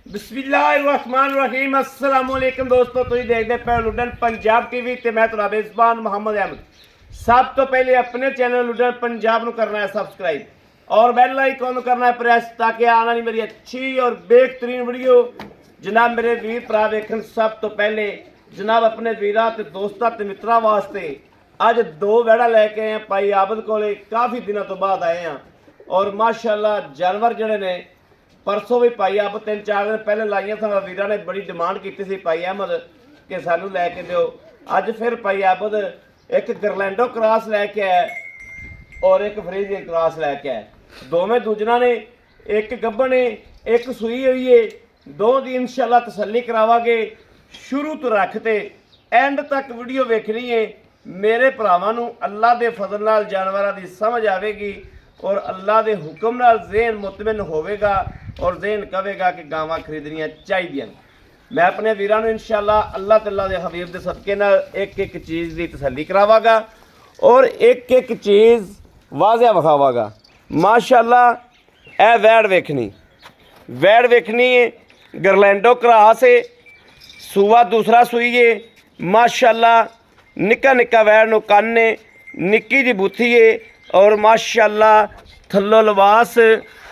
बिस्मिल्लाहिर्रहमानिर्रहीम अस्सलाम वालेकुम दोस्तों, तुम देखते पे लुडन पंजाब टीवी ते मैं तुहाडा मेज़बान मोहम्मद अहमद। सब तो पहले अपने चैनल लुडन पंजाब को करना है सब्सक्राइब और बेल आइकन करना है प्रेस, ताकि आने वाली मेरी अच्छी और बेहतरीन वीडियो जनाब मेरे वीर भरा वेखन। सब तो पहले जनाब अपने वीरां ते दोस्तां ते मित्रां वास्ते अज दो वैड़ा लैके आए हैं भाई आबद कोले। काफ़ी दिनों तो बाद आए हैं और माशाअल्लाह जानवर जड़े ने परसों भी भाई आबद 3-4 दिन पहले लाइया सन। वीरां ने बड़ी डिमांड की थी भाई अहमद कि सानू लैके दो। अज फिर भाई आबद एक गरलैंडो क्रॉस लैके आए और एक फ्रीजियन क्रॉस लैके आए। दोवें दूजना ने, एक गब्बन ने, एक सूई हुई है। दो दी इंशाअल्लाह तसल्ली करावांगे। शुरू तो रखते एंड तक वीडियो वेखनी है। मेरे भरावां नूं अल्लाह दे फजल नाल जानवरां दी समझ आवेगी और अल्लाह दे हुक्म नाल ज़हन मुतमिन होवेगा और ज़हन कहेगा कि गावां खरीदनियां चाहिए। मैं अपने वीरां नूं इंशाअल्लाह अल्लाह तआला दे हबीब दे सदके नाल एक एक चीज़ की तसल्ली करावांगा और एक एक चीज़ वाज़िया विखावांगा। माशाअल्लाह ए वैड़ वेखनी है गरलैंडो क्रॉस है, सूआ दूसरा सूई है। माशाअल्लाह निक्का निक्का वैड़ नूं कन्न है, निक्की जी बुथी है और माशाअल्लाह थल्लो लिबास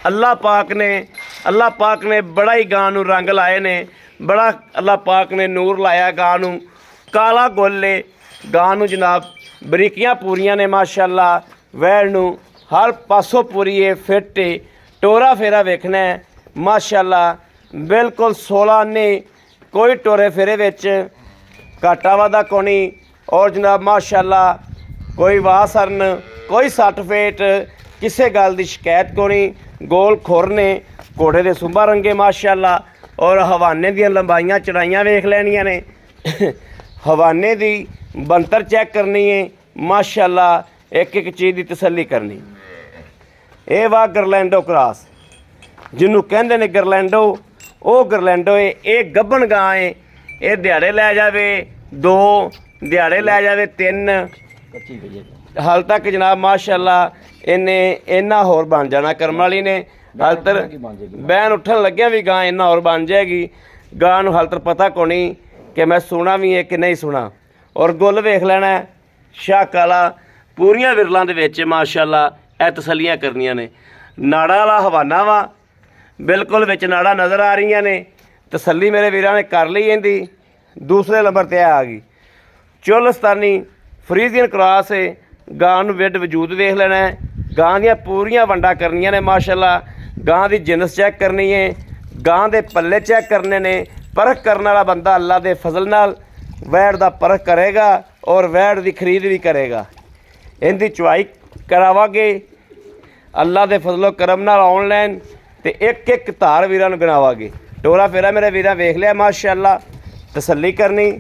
अल्लाह पाक ने बड़ा ही गां नूं रंग लाए ने, बड़ा अल्लाह पाक ने नूर लाया गां नूं। काला गोले गां नूं जनाब बरीकियां पूरियां ने। माशाअल्लाह वैड़ नूं हर पासों पूरी है, फिट है। टोरा फेरा वेखना है माशाअल्लाह बिल्कुल 16 ने, कोई टोरे फेरे विच घाटा वाधा कोनी और जनाब माशाअल्लाह कोई वाह सरन, कोई सट फेट, किसी गल की शिकायत कोनी। गोल खुर ने, घोड़े दे सुंबा रंगे माशाअल्लाह और हवाने दी लंबाइयां चढ़ाइयां वेख लैनियां ने। हवाने दी बनतर चैक करनी है माशाअल्लाह, एक एक चीज़ की तसल्ली करनी। ये वाह गरलैंडो क्रॉस जिन्हों कहते हैं गरलैंडो, वो गरलैंडो है। ये गब्बन गां है, ये दिहाड़े लै जावे 2, दिहाड़े लै जावे 3, हाल तक जनाब माशाअल्लाह इन्हें इन्ना होर बन जाना कर्म वाली ने। हाल तक बैन उठन लग्या भी गां इन्ना होर बन जाएगी। गां नूं हाल तक पता कोनी कि मैं सुना भी है कि नहीं सुना। और गुल वेख लेना शाह काला पूरियां विरलों दे विच माशाअल्लाह ए तसलियां करनियां ने। नाड़ा वाला हवाना वा बिल्कुल विच नाड़ा नज़र आ रही ने। तसल्ली मेरे वीरां ने कर ली इहदी। दूसरे नंबर ते आ गई चोलस्तानी फ्रीजियन क्रॉस है। गां नूं विड वजूद वेख लेना है। गां दियां पूरियां वंडा करनियां ने माशाअल्लाह। गां दी जिनस चैक करनी है, गां दे पल्ले चैक करने ने। परख करने वाला बंदा अल्लाह दे फजल नाल वैड़ दा परख करेगा और वैड़ दी खरीद भी करेगा। इनकी चुवाई करावांगे अल्लाह दे फजलो करम नाल ऑनलाइन ते एक एक धार वीरां नूं गिणावांगे। टोरा फेरा मेरे वीरां वेख लिया माशाअल्लाह, तसल्ली करनी।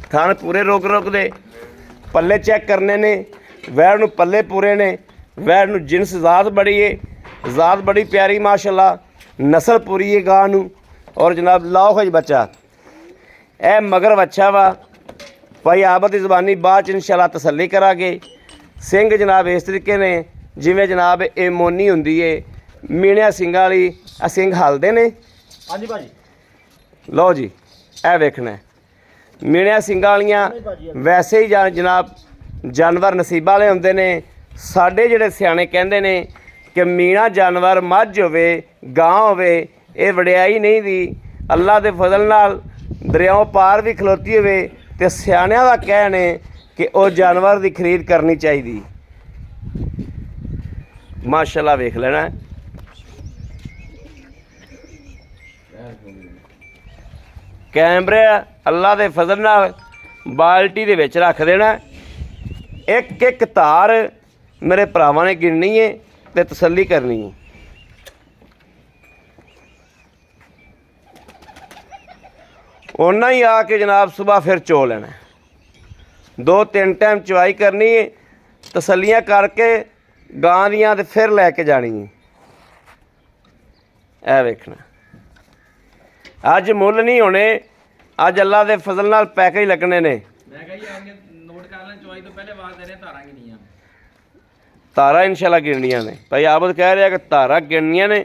थान पूरे रोक दे पल्ले चैक करने ने। वैड़ नूं पल्ले पूरे ने। वैड़ नूं जिनस ज़ात बड़ी है, ज़ात बड़ी प्यारी माशाअल्लाह, नस्ल पूरी है गां नूं। और जनाब लाओ खज बच्चा ए मगर बच्चा वा भाई आबद की ज़बानी बाद इंशाअल्लाह तसल्ली करांगे। सिंह जनाब इस तरीके ने जिमें जनाब ये मोनी हुंदी है मीणिया सिंह वाली। आ सिंह हलदे ने। हाँ जी भाजी, लो जी ए वेखना है मीणिया सिंह वालियां वैसे ही जनाब जानवर नसीबा वाले होंदे ने। साडे जिहड़े सियाणे कहंदे ने कि मीणा जानवर मझ होवे गां होवे ये वडियाई नहीं दी। अल्लाह दे फजल नाल दरियाओं पार भी खलोती होवे ते सियाणियां दा कहण है कि वो जानवर की खरीद करनी चाहिए। माशाअल्लाह वेख लेना कैमरे अल्लाह दे फजल नाल बाल्टी दे विच रख देना। एक एक धार मेरे भरावां ने गिननी है ते तसल्ली करनी है। उन्ना ही आके जनाब सुबह फिर चो लेना। 2-3 टाइम चवाई करनी है, तसल्लियां करके गां दियां ते फिर लैके जानी है। ए वेखना अज मुल नहीं होने, अज अल्लाह दे फजल नाल पैकेज लगने ने। तारा इंशाअल्लाह गिननियां ने। भाई आबद कह रहा कि तारा गिननियां ने,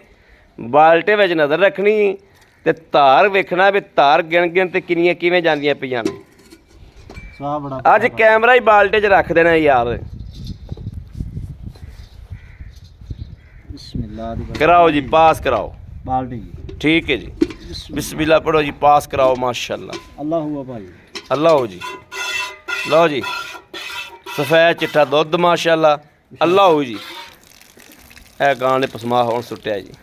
बाल्टे विच नज़र रखनी ਤੇ ਧਾਰ ਵੇਖਣਾ ਵੀ ਧਾਰ ਗਿਣ ਤੇ ਕਿੰਨੀਆਂ ਕਿਵੇਂ ਜਾਂਦੀਆਂ ਪਈਆਂ ਨੇ। ਸਵਾਹ ਬੜਾ ਅੱਜ ਕੈਮਰਾ ਹੀ ਬਾਲਟੇ 'ਚ ਰੱਖ ਦੇਣਾ ਯਾਰ। ਬਿਸਮਿल्लाह ਦੀ कराओ जी, पास कराओ। बाल्टी ठीक है जी, बिस्मिल्लाह पढ़ो जी, पास कराओ। माशाल्लाह, अल्लाह हुआ भाई, अल्लाह हो जी। लो जी, सफेद चिट्ठा दुध माशाल्लाह, अल्लाह हो जी। ए गां ने पसमा होन सुट्टिया जी,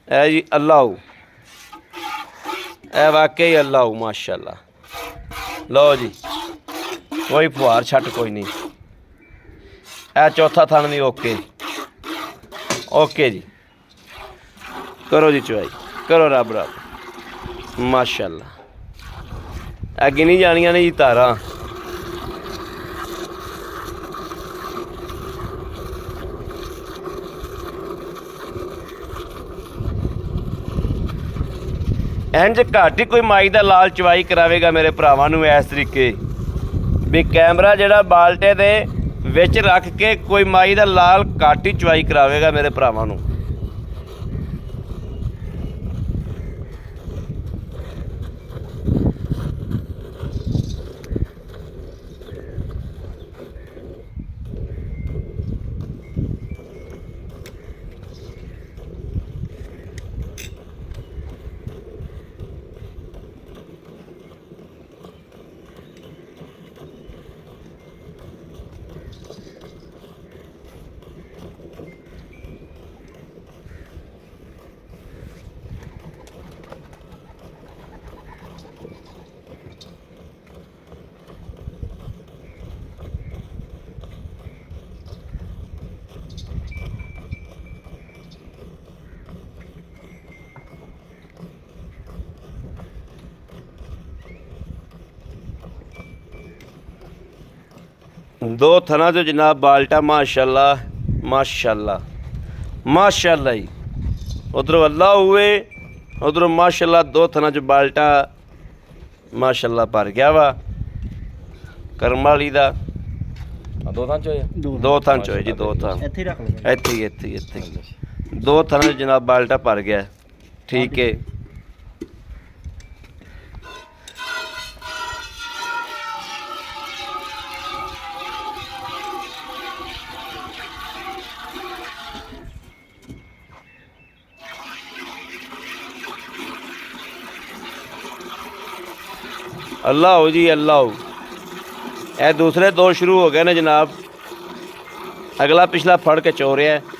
ए जी अल्लाह हो, ए वाकई अल्लाह हो माशाल्लाह। लो जी, कोई फुहार छट कोई नहीं। ए चौथा थन भी ओके, ओके जी। करो जी चुवाई, करो रब रब माशाल्लाह। ए गिनी जानियां ने जी धारा। इंज घट ही कोई माई का लाल चवाई करावेगा मेरे भरावां नूं इस तरीके भी कैमरा जिहड़ा बाल्टे दे विच रख के कोई माई का लाल घट ही चवाई करावेगा मेरे भरावां नूं। दो थना तो जनाब बाल्टा माशाल्लाह माशाल्लाह माशाल्लाह ही। उधरों अल्लाह हुए, उधरों माशाल्लाह दो थना जो बाल्टा माशाल्लाह भर गया वा करम वाली दा। दो थान चोए जी, दो थान इत्थे दो थना जनाब बाल्टा भर गया। ठीक है, अल्लाह हो जी, अल्लाह हो। ए दूसरे दो शुरू हो गए ने जनाब, अगला पिछला फड़ के चो रहा है।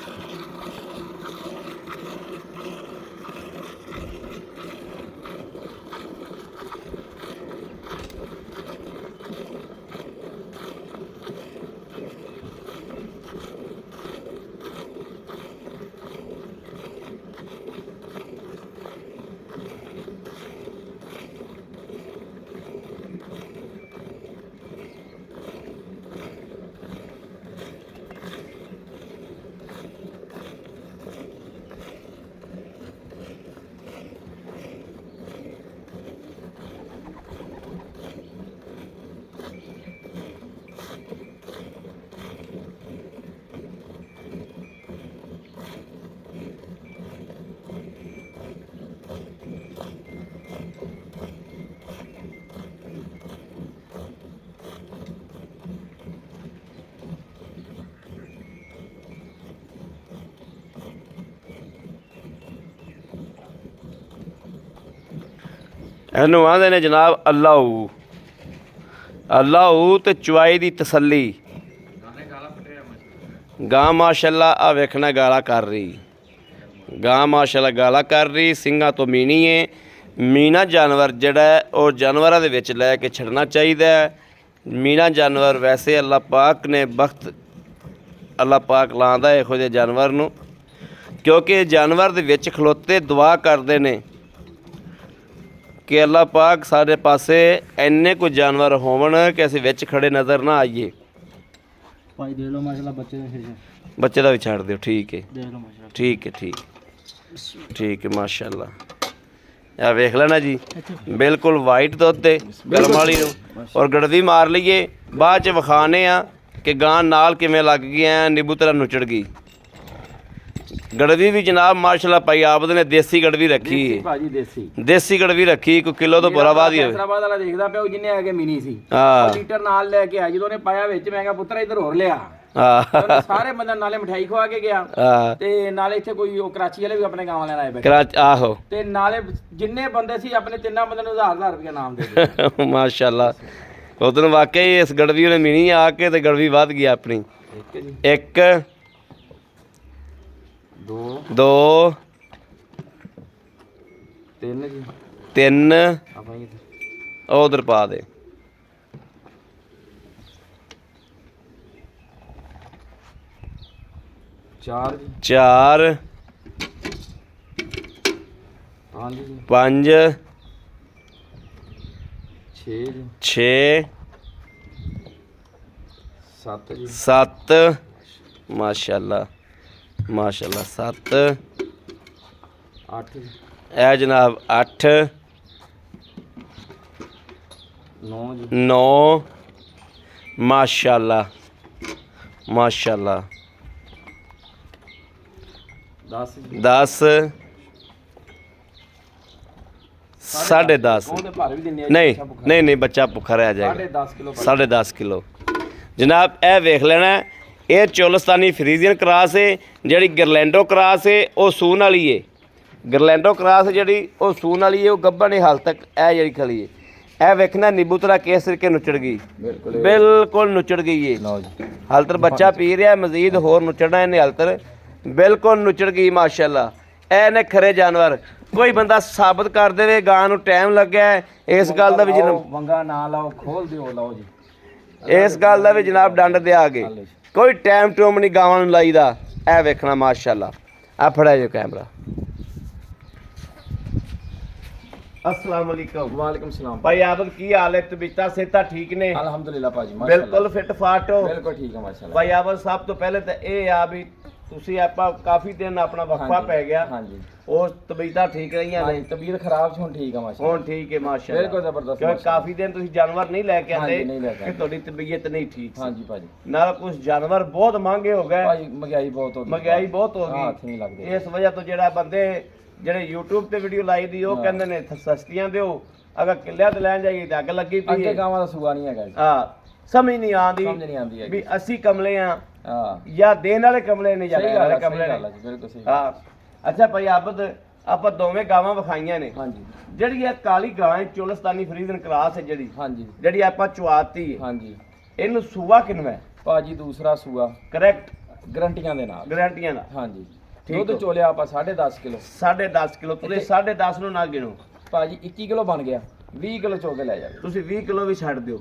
ਇਹਨੂੰ ਆਂਦੇ ਨੇ जनाब अल्लाह अल्लाह ਤੇ ਚੁਆਈ ਦੀ ਤਸੱਲੀ। ਗਾਂ ਮਾਸ਼ਾਅੱਲਾ ਆ ਵੇਖਣਾ ਗਾਲਾ ਕਰ ਰਹੀ, ਗਾਂ ਮਾਸ਼ਾਅੱਲਾ ਗਾਲਾ ਕਰ ਰਹੀ, ਸਿੰਘਾਂ ਤੋਂ ਮੀਣੀ ਹੈ। ਮੀਣਾ ਜਾਨਵਰ ਜਿਹੜਾ ਉਹ ਜਾਨਵਰਾਂ ਦੇ ਵਿੱਚ ਲੈ ਕੇ ਛੱਡਣਾ ਚਾਹੀਦਾ ਹੈ। ਮੀਣਾ ਜਾਨਵਰ ਵੈਸੇ ਅੱਲਾਹ ਪਾਕ ਨੇ ਬਖਤ ਅੱਲਾਹ ਪਾਕ ਲਾਉਂਦਾ ਇਹੋ ਜਿਹੇ ਜਾਨਵਰ ਨੂੰ, ਕਿਉਂਕਿ ਜਾਨਵਰ ਦੇ ਵਿੱਚ ਖਲੋਤੇ ਦੁਆ ਕਰਦੇ ਨੇ कि अल्लाह पाक सारे पासे इन्ने कुछ जानवर होवन कि असीं विच खड़े नज़र ना आइए। भाई दे लो माशाल्लाह बच्चे बच्चे का भी छाड़ दिओ। ठीक है, दे लो माशाल्लाह। ठीक है, ठीक है माशाल्लाह। आ वेख लेना जी, बिल्कुल वाइट दुध ते गरम वाली नूं और गड़दी मार लईए। बाद च विखाने आ कि गां नाल किवें लग गई, नींबू तरह नुचड़ गई। ਗੜਵੀ ਵੀ ਜਨਾਬ ਮਾਸ਼ਾਅੱਲਾ ਭਾਈ ਆਬਦ ਨੇ ਦੇਸੀ ਗੜਵੀ ਰੱਖੀ ਦੇਸੀ ਹੈ। ਭਾਜੀ ਦੇਸੀ ਦੇਸੀ ਗੜਵੀ ਰੱਖੀ, ਕੋਈ ਕਿਲੋ ਤੋਂ ਬੁਰਾ ਬਾਦ ਹੀ ਹੋਵੇ। ਫੈਸਲਾਬਾਦ ਵਾਲਾ ਦੇਖਦਾ ਪਿਆ ਉਹ ਜਿੰਨੇ ਆ ਕੇ ਮਿਨੀ ਸੀ, ਹਾਂ ਉਹ ਲੀਟਰ ਨਾਲ ਲੈ ਕੇ ਆਇਆ। ਜਦੋਂ ਉਹਨੇ ਪਾਇਆ ਵਿੱਚ ਮੈਂ ਕਿਹਾ ਪੁੱਤਰ ਇੱਧਰ ਹੋਰ ਲਿਆ। ਹਾਂ ਉਹਨੇ ਸਾਰੇ ਬੰਦੇ ਨਾਲੇ ਮਠਾਈ ਖਵਾ ਕੇ ਗਿਆ ਹਾਂ ਤੇ ਨਾਲੇ ਇੱਥੇ ਕੋਈ ਉਹ ਕਰਾਚੀ ਵਾਲੇ ਵੀ ਆਪਣੇ ਗਾਵਾਂ ਲੈਣ ਆਏ ਬੈਠੇ ਕਰਾਚ ਆਹੋ ਤੇ ਨਾਲੇ ਜਿੰਨੇ ਬੰਦੇ ਸੀ ਆਪਣੇ ਤਿੰਨਾਂ ਬੰਦਿਆਂ ਨੂੰ 1000 ਰੁਪਏ ਨਾਮ ਦੇ ਦਿੱਤੇ। ਮਾਸ਼ਾਅੱਲਾ ਉਦੋਂ ਵਾਕਈ ਇਸ ਗੜਵੀ ਨੇ ਮਿਣੀ ਆ ਕੇ ਤੇ ਗੜਵੀ ਵੱਧ ਗਈ ਆਪਣੀ। ਇੱਕ ਜੀ, 1 2 2 3 ਜੀ 3 ਆਪਾਂ ਇਹ ਉਧਰ ਪਾ ਦੇ 4 ਜੀ 4 5 ਜੀ 5 6 ਜੀ 6 7 ਜੀ 7 ਮਾਸ਼ਾਅੱਲਾ ਮਾਸ਼ਾਅੱਲਾ 7 8 ਜੀ ਇਹ ਜਨਾਬ 8 9 ਜੀ 9 ਮਾਸ਼ਾਅੱਲਾ ਮਾਸ਼ਾਅੱਲਾ 10 ਜੀ 10 10.5 ਉਹਦੇ ਭਰ ਵੀ ਦਿੰਨੇ ਆ ਨਹੀਂ ਨਹੀਂ ਨਹੀਂ ਬੱਚਾ ਭੁੱਖਾ ਰਹਿ ਜਾਏਗਾ 10.5 ਕਿਲੋ 10.5 ਕਿਲੋ ਜਨਾਬ ਇਹ ਵੇਖ ਲੈਣਾ ਇਹ ਚੋਲਸਤਾਨੀ ਫਰੀਜ਼ੀਅਨ ਕਰਾਸ ਹੈ ਜਿਹੜੀ ਗਰਲੈਂਡੋ ਕਰਾਸ ਹੈ ਉਹ ਸੂਨ ਵਾਲੀ ਹੈ ਗਰਲੈਂਡੋ ਕਰਾਸ ਜਿਹੜੀ ਉਹ ਸੂਨ ਵਾਲੀ ਹੈ ਉਹ ਗੱਭਣ ਹੈ ਹਾਲ ਤੱਕ ਇਹ ਜਿਹੜੀ ਖਲੀ ਹੈ ਇਹ ਵੇਖਣਾ ਨਿੰਬੂ ਤਰਾ ਕਿਸ ਤਰੀਕੇ ਨੁੱਚੜ ਗਈ ਬਿਲਕੁਲ ਨੁੱਚੜ ਗਈ ਹੈ ਲਓ ਜੀ ਹਾਲਤਰ ਬੱਚਾ ਪੀ ਰਿਹਾ ਮਜ਼ੀਦ ਹੋਰ ਨੁੱਚੜਨਾ ਇਹਨੇ ਹਾਲਤਰ ਬਿਲਕੁਲ ਨੁੱਚੜ ਗਈ ਮਾਸ਼ਾਅੱਲਾ ਇਹ ਨੇ ਖਰੇ ਜਾਨਵਰ ਕੋਈ ਬੰਦਾ ਸਾਬਤ ਕਰ ਦੇਵੇ ਗਾਂ ਨੂੰ ਟਾਈਮ ਲੱਗਿਆ ਹੈ, ਇਸ ਗੱਲ ਦਾ ਵੀ ਜਨਾਬ ਵੰਗਾ ਨਾ ਲਾਓ ਖੋਲ ਦਿਓ ਲਓ ਜੀ ਇਸ ਗੱਲ ਦਾ ਵੀ ਜਨਾਬ ਡੰਡ ਦੇ ਆ ਗਏ ਕੋਈ ਟਾਈਮ ਟੂਮ ਨਹੀਂ ਗਾਵਾਂ ਨੂੰ ਲਾਈਦਾ ਇਹ ਵੇਖਣਾ ਮਾਸ਼ਾਅੱਲਾ ਆ ਫੜਿਆ ਜੋ ਕੈਮਰਾ अस्सलाम वालेकुम वालेकुम सलाम भाई आबद की हाल है तबीयत सेहत ठीक ने अल्हम्दुलिल्लाह भाजी माशाल्लाह बिल्कुल फिट फाट हो बिल्कुल ठीक है माशाल्लाह भाई आबद सब तो पहले तो ये आ भी ਤੁਸੀਂ ਆਪਾਂ ਕਾਫੀ ਦਿਨ ਆਪਣਾ ਵਕਫਾ ਪੈ ਗਿਆ ਹਾਂਜੀ ਉਹ ਤਬੀਅਤਾਂ ਠੀਕ ਰਹੀਆਂ ਨੇ ਤਬੀਅਤ ਖਰਾਬ ਸੀ ਹੁਣ ਠੀਕ ਹੈ ਮਾਸ਼ਾਅੱਲਾ ਹੁਣ ਠੀਕ ਹੈ ਮਾਸ਼ਾਅੱਲਾ ਬਿਲਕੁਲ ਜ਼ਬਰਦਸਤ ਕਿਉਂਕਿ ਕਾਫੀ ਦਿਨ ਤੁਸੀਂ ਜਾਨਵਰ ਨਹੀਂ ਲੈ ਕੇ ਆਂਦੇ ਨਹੀਂ ਲੈ ਕੇ ਕਿ ਤੁਹਾਡੀ ਤਬੀਅਤ ਨਹੀਂ ਠੀਕ ਸੀ ਹਾਂਜੀ ਭਾਜੀ ਨਾਲ ਕੁਝ ਜਾਨਵਰ ਬਹੁਤ ਮਹਿੰਗੇ ਹੋ ਗਏ ਭਾਜੀ ਮਹਿੰਗਾਈ ਬਹੁਤ ਹੋ ਗਈ ਮਹਿੰਗਾਈ ਬਹੁਤ ਹੋ ਹੱਥ ਨਹੀਂ ਗਈ ਲੱਗਦੇ ਇਸ ਵਜ੍ਹਾ ਤੋਂ ਜਿਹੜਾ ਬੰਦੇ ਜਿਹੜੇ YouTube ਤੇ ਵੀਡੀਓ ਲਾਈ ਦੀ ਉਹ ਕਹਿੰਦੇ ਨੇ ਸਸਤੀਆਂ ਦਿਓ ਅਗਰ ਕਿੱਲਿਆਂ ਤੇ ਲੈਣ ਜਾਈਏ ਤਾਂ ਅੱਗ ਲੱਗੀ ਪਈ ਅੱਗੇ ਹੈ ਗਾਵਾਂ ਦਾ ਸੂਆ ਨਹੀਂ ਹੈਗਾ ਜੀ ਹਾਂ ਸਮਝ ਨਹੀਂ ਆਉਂਦੀ ਸਮਝ ਨਹੀਂ ਆਉਂਦੀ ਹੈਗੀ ਵੀ ਅਸੀਂ ਕਮਲੇ ਆ ਹਾਂ ਜਾਂ ਦੇਣ ਵਾਲੇ ਕਮਲੇ ਨੇ ਜਾਂ ਸਹੀ ਲੈਣ ਗੱਲ ਵਾਲੇ ਹੈ ਕਮਲੇ ਨੇ ਬਿਲਕੁਲ ਸਹੀ ਹਾਂ ਅੱਛਾ ਭਾਈ ਆਬਦ ਆਪਾਂ ਦੋਵੇਂ ਗਾਵਾਂ ਵਿਖਾਈਆਂ ਨੇ ਹਾਂਜੀ ਜਿਹੜੀ ਇਹ ਕਾਲੀ ਗਾਂ ਹੈ ਚੋਲਸਤਾਨੀ ਫਰੀਜ਼ਨ ਕਲਾਸ ਹੈ ਹਾਂਜੀ ਜਿਹੜੀ ਆਪਾਂ ਚੁਆਤੀ ਹੈ ਹਾਂਜੀ ਇਹਨੂੰ ਸੂਆ ਕਿੰਨਾ ਹੈ ਭਾਜੀ ਦੂਸਰਾ ਸੂਆ ਕਰੈਕਟ ਗਰੰਟੀਆਂ ਦੇ ਨਾਲ ਗਾਰੰਟੀਆਂ ਨਾਲ ਹਾਂਜੀ ਠੀਕ ਦੁੱਧ ਹੋ। ਚੋਲਿਆ ਆਪਾਂ 10.5 ਕਿਲੋ 10.5 ਕਿਲੋ ਤੁਸੀਂ 10.5 ਨੂੰ ਨਾ ਗਿਣੋ ਭਾਜੀ 21 ਕਿਲੋ ਬਣ ਗਿਆ 20 ਕਿਲੋ ਚੋ ਕੇ ਲੈ ਜਾਵੇ ਤੁਸੀਂ 20 ਕਿਲੋ ਵੀ ਛੱਡ ਦਿਓ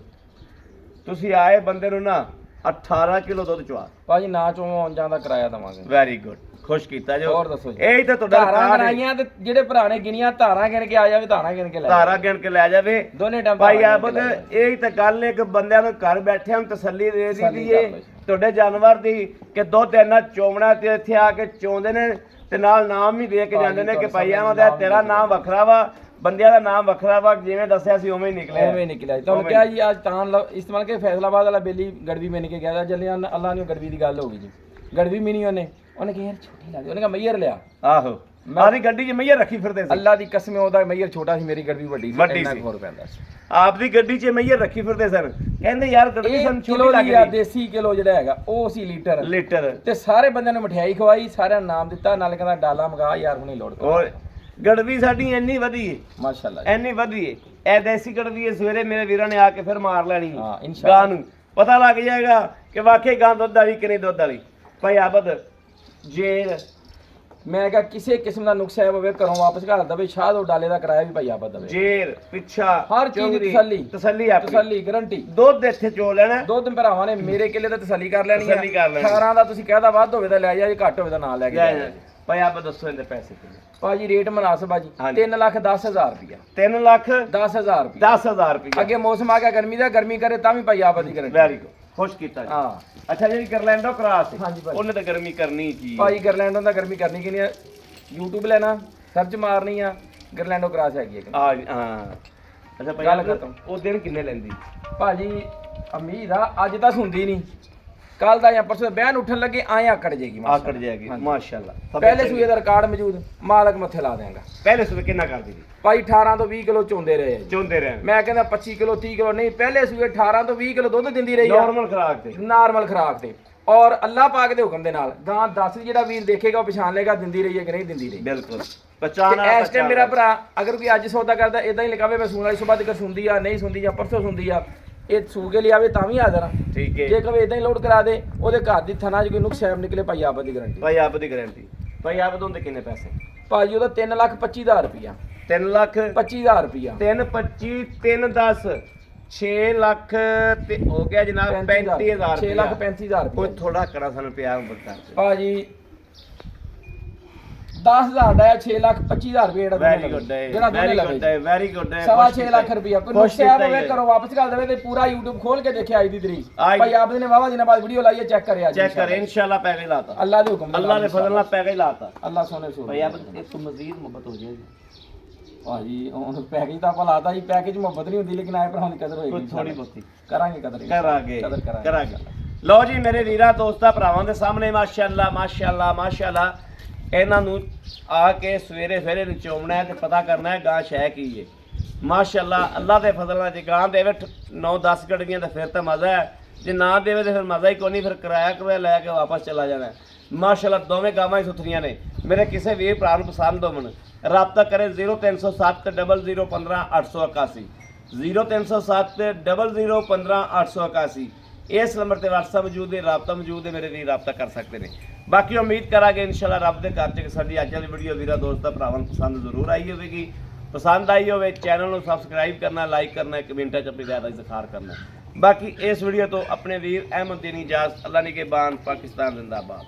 ਤੁਸੀਂ ਆਏ ਬੰਦੇ ਨੂੰ ਨਾ 18 ਕਿਲੋ ਦੁੱਧ ਚਵਾ ਭਾਜੀ ਨਾ ਚੋਂ ਆਉਣ ਜਾਣ ਦਾ ਕਿਰਾਇਆ ਦਵਾਂਗੇ ਵੈਰੀ ਗੁੱਡ ਖੁਸ਼ ਕੀਤਾ ਜੋ ਹੋਰ ਦੱਸੋ ਜੀ ਇਹ ਹੀ ਤਾਂ ਤੁਹਾਡਾ ਧਾਰਾਂ ਰਿਕਾਰਡ ਹੈ। ਗਣਾਈਆਂ ਤੇ ਜਿਹੜੇ ਭਰਾ ਨੇ ਗਿਣੀਆਂ ਧਾਰਾਂ ਗਿਣ ਕੇ ਆ ਜਾਵੇ ਧਾਰਾਂ ਗਿਣ ਕੇ ਲੈ ਧਾਰਾ ਗਿਣ ਕੇ ਲੈ ਜਾਵੇ ਦੋਨੇ ਟਾਈਮ ਭਾਈ ਆਬਦ ਇਹ ਹੀ ਤਾਂ ਗੱਲ ਹੈ ਕਿ ਬੰਦਿਆਂ ਨੂੰ ਘਰ ਬੈਠਿਆਂ ਨੂੰ ਤਸੱਲੀ ਦੇ ਦਿੱਤੀ ਏ ਤੁਹਾਡੇ ਜਾਨਵਰ ਦੀ ਕਿ ਦੁੱਧ ਇੰਨਾ ਚੋਵਣਾ ਤੇ ਇੱਥੇ ਆ ਕੇ ਚੋਂਦੇ ਨੇ ਤੇ ਨਾਲ ਨਾਮ ਵੀ ਦੇ ਕੇ ਜਾਂਦੇ ਨੇ ਕਿ ਭਾਈ ਆਵਾਂ ਦਾ ਤੇਰਾ ਨਾਮ ਵੱਖਰਾ ਵਾ ਬੰਦਿਆਂ ਦਾ ਨਾਮ ਵੱਖਰਾ ਵਾ ਜਿਵੇਂ ਦੱਸਿਆ ਸੀ ਉਵੇਂ ਹੀ ਨਿਕਲਿਆ ਉਵੇਂ ਨਿਕਲਿਆ ਜੀ। ਤੁਹਾਨੂੰ ਕਿਹਾ ਜੀ ਅੱਜ ਤਾਂ ਇਸਤੇਮਾਲ ਕੇ ਫੈਸਲਾਬਾਦ ਵਾਲਾ ਬੇਲੀ ਗੜਵੀ ਮਿਲ ਕੇ ਗਿਆ ਜੱਲਿਆਂ ਅੱਲਾ ਨੇ ਗੜਵੀ ਦੀ ਗੱਲ ਹੋ ਗਈ ਜੀ ਗੜਵੀ ਮਿਨੀ ਉਹਨੇ ਕਿਹਾ ਯਾਰ ਛੋਟੀ ਲੱਗਦੀ ਉਹਨੇ ਕਿਹਾ ਮਈਰ ਲਿਆ ਆਹੋ ਆਦੀ ਗੱਡੀ 'ਚ ਮਈਰ ਰੱਖੀ ਫਿਰਦੇ ਸੀ ਅੱਲਾ ਦੀ ਕਸਮ ਉਹਦਾ ਮਈਰ ਛੋਟਾ ਸੀ ਮੇਰੀ ਗੜਵੀ ਵੱਡੀ ਵੱਡੀ ਇੰਨਾ ਸੀ। ਕੁ ਹੋਰ ਪੈਂਦਾ ਸੀ ਆਪ ਦੀ ਗੱਡੀ 'ਚ ਮਈਰ ਰੱਖੀ ਫਿਰਦੇ ਸਨ ਕਹਿੰਦੇ ਯਾਰ ਗੱਡੀ ਸਾਨੂੰ ਛੋਟੀ ਕਿਲੋ ਲੱਗ ਦੀ ਆ ਰਹੀ ਦੇਸੀ ਕਿਲੋ ਜਿਹੜਾ ਹੈਗਾ ਉਹ ਸੀ ਲੀਟਰ ਲੀਟਰ ਤੇ ਸਾਰੇ ਬੰਦਿਆਂ ਨੂੰ ਮਠਿਆਈ ਖਵਾਈ ਸਾਰਿਆਂ ਨੂੰ ਨਾਮ ਦਿੱਤਾ ਨਾਲੇ ਕਹਿੰਦਾ ਡਾਲਾ ਮੰਗਾ ਯਾਰ ਹੁਣੇ ਲੋੜ ਕਰ ਔਰ ਗੜਵੀ ਸਾਡੀ ਇੰਨੀ ਵਧੀ ਏ ਮਾਸ਼ਾਅੱਲਾ ਇੰਨੀ ਵਧੀ ਏ ਇਹ ਦੇਸੀ ਗੜਵੀ ਏ ਸਵੇਰੇ ਮੇਰੇ ਵੀਰਾਂ ਨੇ ਆ ਕੇ ਫਿਰ ਮਾਰ ਲੈਣੀ ਹਾਂ ਇਨਸ਼ਾਅੱਲਾ ਗਾਂ ਨੂੰ ਪਤਾ ਲੱਗ ਜਾਏਗਾ ਕਿ ਵਾਕਈ ਗਾਂ ਦੁੱਧ ਵਾਲੀ ਕਿ ਨਹੀਂ ਦੁੱਧ ਵਾਲੀ ਭਾਈ ਆਬਦ ਜੇ ਮੈਂ ਕਿਹਾ ਕਿਸੇ ਕਿਸਮ ਦਾ ਨੁਕਸ ਹੈ ਹੋਵੇ ਘਰੋਂ ਵਾਪਸ ਘਰ ਦਵੇ ਸ਼ਾਹ ਦੋ ਡਾਲੇ ਦਾ ਕਿਰਾਇਆ ਵੀ ਭਾਈ ਆਬਦ ਦਵੇ ਜੇਰ ਪਿੱਛਾ ਹਰ ਚੀਜ਼ ਦੀ ਚੁਗਲੀ, ਤਸੱਲੀ ਤਸੱਲੀ ਆਪਣੀ ਤਸੱਲੀ ਗਰੰਟੀ ਦੁੱਧ ਇੱਥੇ ਚੋ ਲੈਣਾ ਦੁੱਧ ਭਰਾਵਾਂ ਨੇ ਮੇਰੇ ਕਿੱਲੇ ਤੇ ਤਸੱਲੀ ਕਰ ਲੈਣੀ ਤਸੱਲੀ ਕਰ ਲੈਣੀ। 18 ਦਾ ਤੁਸੀਂ ਕਹਿਦਾ ਵੱਧ ਹੋਵੇ ਤਾਂ ਲੈ ਜਾ ਜੇ ਘੱਟ ਹੋਵੇ ਤਾਂ ਨਾ ਲੈ ਕੇ ਜਾ ਭਾਈ ਆਬਦ ਦੱਸੋ ਇਹਦੇ ਪੈਸੇ ਕਿੰਨੇ ਭਾਜੀ ਰੇਟ ਮਨਾਸਬ ਆ ਜੀ ਹਾਂਜੀ। 3,10,000 ਰੁਪਇਆ 3 ਲੱਖ 10,000 ਰੁਪਇਆ 10,000 ਰੁਪਏ ਅੱਗੇ ਮੌਸਮ ਆ ਗਿਆ ਗਰਮੀ ਦਾ ਗਰਮੀ ਕਰੇ ਤਾਂ ਵੀ ਭਾਈ ਆਬਦ ਦੀ ਗਰੰਟੀ ਵੈਰੀ ਗੁੱਡ ਖੁਸ਼ ਕੀਤਾ ਜੀ ਹਾਂ ਅੱਛਾ ਜਿਹੜੀ ਗਰਲੈਂਡੋ ਕਰਾਸ ਹਾਂਜੀ ਭਾਈ। ਉਹਨੇ ਤਾਂ ਗਰਮੀ ਕਰਨੀ ਜੀ ਭਾਈ ਗਰਲੈਂਡੋਂ ਦਾ ਗਰਮੀ ਕਰਨੀ ਕਿ ਨਹੀਂ YouTube ਲੈਣਾ ਸਰਚ ਮਾਰਨੀ ਆ ਗਰਲੈਂਡੋ ਕਰਾਸ ਹੈਗੀ ਹੈ ਹਾਂ ਅੱਛਾ ਭਾਈ ਗੱਲ ਆਬਦ, ਖਤਮ। ਉਹ ਦਿਨ ਕਿੰਨੇ ਲੈਂਦੀ ਭਾਜੀ ਉਮੀਦ ਆ ਅੱਜ ਤਾਂ ਹੁੰਦੀ ਨਹੀਂ ਕੱਲ ਦਾ ਜਾਂ ਪਰਸੋਂ ਬਿਆਨ ਉੱਠਣ ਲੱਗੇ ਆਏ ਆਕੜ ਜਾਏਗੀ ਆਕੜ ਜਾਏਗੀ ਮਾਸ਼ਾਅੱਲਾ। ਪਹਿਲੇ ਸੂਏ ਦਾ ਰਿਕਾਰਡ ਮੌਜੂਦ, ਮਾਲਕ ਮੱਥੇ ਲਾ ਦੇਗਾ। ਪਹਿਲੇ ਸੂਏ ਕਿੰਨਾ ਕਰਦੀ ਸੀ ਭਾਈ 18 ਤੋਂ 20 ਕਿਲੋ ਚੋਂਦੇ ਰਹੇ ਆ ਜੀ। ਚੋਂਦੇ ਰਹੇ ਮੈਂ ਕਹਿੰਦਾ 25 ਕਿਲੋ 30 ਕਿਲੋ ਨਹੀਂ, ਪਹਿਲੇ ਸੂਏ 18 ਤੋਂ 20 ਕਿਲੋ ਦੁੱਧ ਦਿੰਦੀ ਰਹੀ ਆ ਨਾਰਮਲ ਖੁਰਾਕ ਤੇ, ਨਾਰਮਲ ਖੁਰਾਕ ਤੇ। ਔਰ ਅੱਲਾਹ ਪਾਕ ਦੇ ਹੁਕਮ ਦੇ ਨਾਲ ਗਾਂ 10 ਜਿਹੜਾ ਵੀਰ ਦੇਖੇਗਾ ਉਹ ਪਛਾਣ ਲੇਗਾ ਦਿੰਦੀ ਰਹੀ ਹੈ ਕਿ ਨਹੀਂ ਦਿੰਦੀ ਰਹੀ। ਬਿਲਕੁਲ ਪਛਾਣ ਤੇ ਇਸ ਟਾਈਮ ਮੇਰਾ ਭਰਾ ਅਗਰ ਕੋਈ ਅੱਜ ਸੌਦਾ ਕਰਦਾ ਇਦਾਂ ਹੀ ਲਗਾਵੇ ਮੈਂ ਸੂਣ ਵਾਲੀ ਸੁਬਾਹ ਤੱਕ ਸੁਣਦੀ ਆ ਨਹੀਂ ਸੁਣਦੀ ਜਾਂ ਪਰਸੋਂ ਸੁਣਦੀ ਆ, ਇਹ ਸੂ ਕੇ ਲਿਆਵੇ ਤਾਂ ਵੀ ਹਾਜ਼ਰ ਆ। ਠੀਕ ਹੈ। ਜੇ ਕਵੇ ਇਦਾਂ ਹੀ ਲੋਡ ਕਰਾ ਦੇ ਉਹਦੇ ਘਰ ਦੀ ਥਣਾ 'ਚ ਕੋਈ ਨੁਕਸ ਐਬ ਨਿਕਲੇ ਭਾਈ ਆਪ ਦੀ ਗਾਰੰਟੀ। ਭਾਈ ਆਪ ਦੀ ਗਾਰੰਟੀ। ਭਾਈ ਆਪ ਦੋਂਦੇ ਕਿੰਨੇ ਪੈਸੇ? ਭਾਜੀ ਉਹਦਾ 3,25,000 ਰੁਪਇਆ। 3 ਲੱਖ 25,000 ਰੁਪਇਆ। 3 25 3 10 6 ਲੱਖ ਤੇ ਹੋ ਗਿਆ ਜਨਾਬ 35,000 6,35,000 ਕੋਈ ਰੁਪਇਆ। ਥੋੜਾ ਕਰਾ ਸਾਨੂੰ ਪਿਆਰ ਬਤਾ। ਭਾਜੀ 10,000 ਦਾ 6,25,000 ਰੁਪਏ ਜਿਹੜਾ ਵੈਰੀ ਗੁੱਡ ਹੈ, ਜਿਹੜਾ ਦੋਨੇ ਵੈਰੀ ਲਵੇ ਗੁੱਡ ਹੈ, ਵੈਰੀ ਗੁੱਡ ਹੈ। 6.5 ਲੱਖ ਰੁਪਇਆ ਕੋਈ ਖੁਸ਼ ਨੁਕਸਿਆ ਕੀਤਾ ਹੀ ਹੋਵੇ ਹੈ। ਘਰੋਂ ਵਾਪਸ ਕਰ ਦੇਵੇ ਤੇ ਪੂਰਾ YouTube ਖੋਲ ਕੇ ਦੇਖਿਆ ਅੱਜ ਦੀ ਤਰੀਕ। ਅੱਜ- ਭਾਈ ਆਪ ਨੇ ਵਾਵਾ ਦਿਨਾਂ ਬਾਅਦ ਵੀਡੀਓ ਲਾਈ ਹੈ, ਚੈੱਕ ਕਰਿਆ ਚੈੱਕ ਕਰ ਇਨਸ਼ਾਅੱਲਾ ਪੈਸੇ ਲਾਤਾ। ਅੱਲਾਹ ਦੇ ਹੁਕਮ ਅੱਲਾਹ ਦੇ ਫਜ਼ਲ ਨਾਲ ਪੈਸੇ ਲਾਤਾ। ਅੱਲਾਹ ਸੋਨੇ ਸੋ ਭਾਈ ਆਪ ਇੱਕ ਮਜ਼ੀਦ ਮੁਹੱਬਤ ਹੋ ਜਾਏਗੀ। ਭਾਜੀ ਹੁਣ ਪੈਕੇਜ ਤਾਂ ਆਪਾਂ ਲਾਤਾ ਜੀ, ਪੈਕੇਜ ਮੁਹੱਬਤ ਨਹੀਂ ਹੁੰਦੀ ਲੇਕਿਨ ਆਏ ਭਰਾਵਾਂ ਦੀ ਕਦਰ ਹੋਏਗੀ। ਕੋਈ ਥੋੜੀ ਬਹੁਤੀ ਕਰਾਂਗੇ ਕਦਰ ਕਰਾਂਗੇ ਕਦਰ ਕਰਾਂਗੇ। ਲਓ ਜੀ ਮੇਰੇ ਵੀਰਾਂ ਦੋਸਤਾਂ ਭਰਾਵਾਂ ਦੇ ਸਾਹਮਣੇ ਮਾਸ਼ਾਅੱਲਾ ਮਾਸ਼ਾਅੱਲਾ ਮਾਸ਼ਾਅੱਲਾ ਇਹਨਾਂ ਨੂੰ ਆ ਕੇ ਸਵੇਰੇ ਸਵੇਰੇ ਨਿਚੋਮਣਾ ਹੈ ਤੇ ਪਤਾ ਕਰਨਾ ਹੈ ਗਾਂ ਸ਼ੈ ਕੀ ਹੈ। ਮਾਸ਼ਾਅੱਲਾ ਅੱਲਾਹ ਦੇ ਫਜ਼ਲ ਨਾਲ ਜੇ ਗਾਂ ਦੇਵੇ 9-10 ਗੜਵੀਆਂ ਤਾਂ ਫਿਰ ਤਾਂ ਮਜ਼ਾ ਹੈ, ਜੇ ਨਾ ਦੇਵੇ ਤਾਂ ਫਿਰ ਮਜ਼ਾ ਹੀ ਕੋਈ ਨਹੀਂ, ਫਿਰ ਕਿਰਾਇਆ ਕਰਵਾ ਲੈ ਕੇ ਵਾਪਸ ਚਲਾ ਜਾਣਾ ਹੈ। ਮਾਸ਼ਾਅੱਲਾ ਦੋਵੇਂ ਗਾਵਾਂ ਹੀ ਸੁਥਰੀਆਂ ਨੇ। ਮੇਰੇ ਕਿਸੇ ਵੀ ਭਰਾ ਨੂੰ ਪਸੰਦ ਹੋਵਣ ਰਾਬਤਾ ਕਰੇ 0307 00 15 881 0307 00 15 881। ਇਸ ਨੰਬਰ ਤੇ WhatsApp ਮੌਜੂਦ ਹੈ, ਰਾਬਤਾ ਮੌਜੂਦ ਹੈ, ਮੇਰੇ ਵੀਰ ਰਾਬਤਾ ਕਰ ਸਕਦੇ ਨੇ। ਬਾਕੀ ਉਮੀਦ ਕਰਾਂਗੇ ਇਨਸ਼ਾਅੱਲਾ ਰੱਬ ਦੇ ਘਰ 'ਚ ਕਿ ਸਾਡੀ ਅੱਜ ਵਾਲੀ ਵੀਡੀਓ ਵੀਰਾਂ ਦੋਸਤਾਂ ਭਰਾਵਾਂ ਨੂੰ ਪਸੰਦ ਜ਼ਰੂਰ ਆਈ ਹੋਵੇਗੀ। ਪਸੰਦ ਆਈ ਹੋਵੇ ਚੈਨਲ ਨੂੰ ਸਬਸਕ੍ਰਾਈਬ ਕਰਨਾ, ਲਾਈਕ ਕਰਨਾ, ਕਮੈਂਟਾਂ 'ਚ ਆਪਣੀ ਰਾਏ ਦਾ ਇਜ਼ਹਾਰ ਕਰਨਾ। ਬਾਕੀ ਇਸ ਵੀਡੀਓ ਤੋਂ ਆਪਣੇ ਵੀਰ ਅਹਿਮਦ ਦੀਨ ਇਜਾਜ਼ਤ। ਅੱਲਾ ਨਿਗਹਿਬਾਨ, ਪਾਕਿਸਤਾਨ ਜ਼ਿੰਦਾਬਾਦ।